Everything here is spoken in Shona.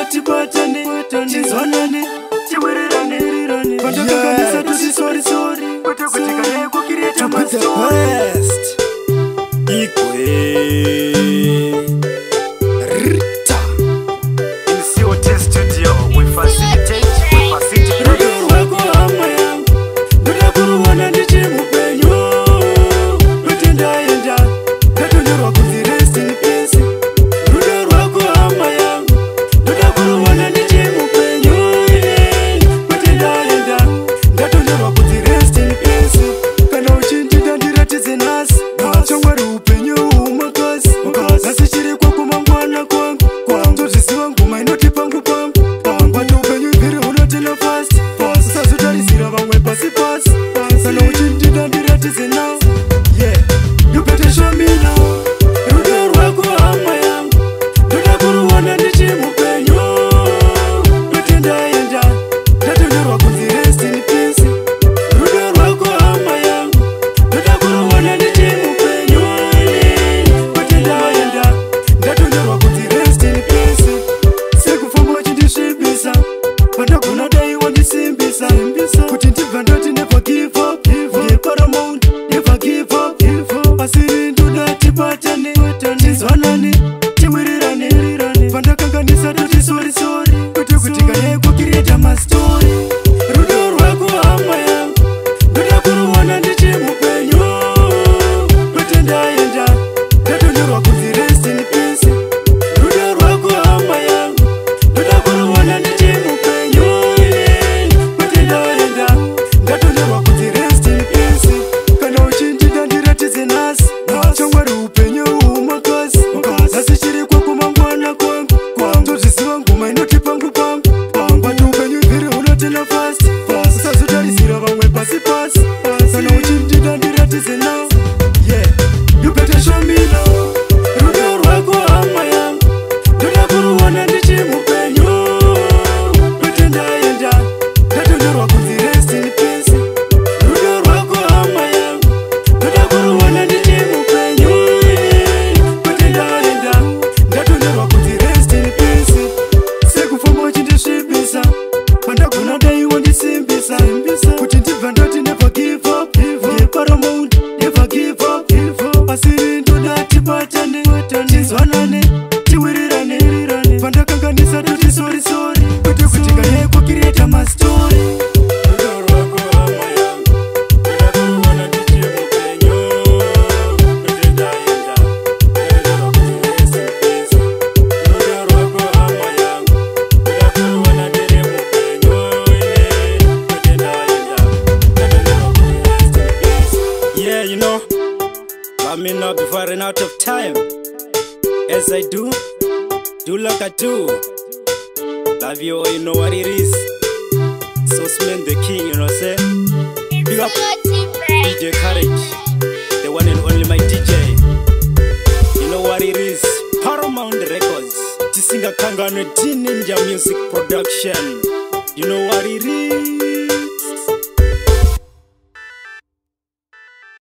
tibatane, tizwanane, tiwirirane, pandakakandisa tusi sorry, kuti kutikane kukireta mastori. Rita in COT studio, we facilitate, rudo rwako hama yangu, ndoda kuruwana ndichi mupenyo, rutendaenda, ndatonyorwa kunzi rest in peace. Rudo rwako hama yangu, ndoda kuruwana ndichi mupenyo, rutendaenda, ndatonyorwa kunzi rest in peace. Kana uchindida ndiratize nasi, changwari upenyo umakazi, nasi chiri kwako mangwana kwangu, ndozvisiva ngoma inoti pangu bata upenyu ibviri unotena fast, usazotarisira vamwe pasi, kana uchindida ndiratize now, you better show me now. Rudo rwako hama yangu, ndoda kuruwana ndichi mupenyu, rutendaenda, ndatonyorwa kunzi rest in peace. Rudo rwako hama yangu, ndoda kuruwana ndichi mupenyu, rutendaenda, ndatonyorwa kunzi rest in peace. Sekufamba uchindisvibisa, pandagona dai wandisimbisa, kuti ndibva ndoti never give up, paramount never give up. Asi ndoda tibatane, tizwanane, tiwirirane, pandakanganisa toti sorry, kuti kutikane kukireta mastori. Rudo rwako hama yangu, ndoda kuruwana ndichi mupenyu, rutendaenda, ndatonyorwa kunzi rest in peace. Rudo rwako hama yangu, ndoda kuruwana ndichi mupenyu, rutendaenda, ndatonyorwa kunzi rest in peace. Kana uchindida ndiratize nasi, changwari upenyu umakazi, nasi chiri kwako mangwana kwangu, ndozvisiva ngoma inoti pangu bata upenyu ibviri unotena fast, usazotarisira vamwe pasi, kana uchindida ndiratize now, you better show me now. Rudo rwako hama yangu, ndoda kuruwana ndichi mupenyu, rutendaenda, ndatonyorwa kunzi rest in peace. Rudo rwako hama yangu, ndoda kuruwana ndichi mupenyu, rutendaenda, ndatonyorwa kunzi rest in peace. Sekufamba uchindisvibisa, pandagona dai wandisimbisa, kuti ndibva ndoti never give up, paramount never give up. Asi ndoda tibatane, tizwanane, tiwirirane, pandakanganisa toti sorry, kuti kutikane kukireta mastori. Rudo rwako hama yangu, ndoda kuruwana ndichi mupenyu, rutendaenda, ndatonyorwa kunzi rest in peace. Rudo rwako hama yangu, ndoda kuruwana ndichi mupenyu, rutendaenda, ndatonyorwa kunzi rest in peace. Yeah, you know, let me know before I run out of time. As I do like I do. Love you, you know what it is. Sauceman the king, you know what I'm saying? Big up DJ Courage, the one and only my DJ. You know what it is. Paramount Records, Tisinga Kangano, T Ninja Music Production. You know what it is.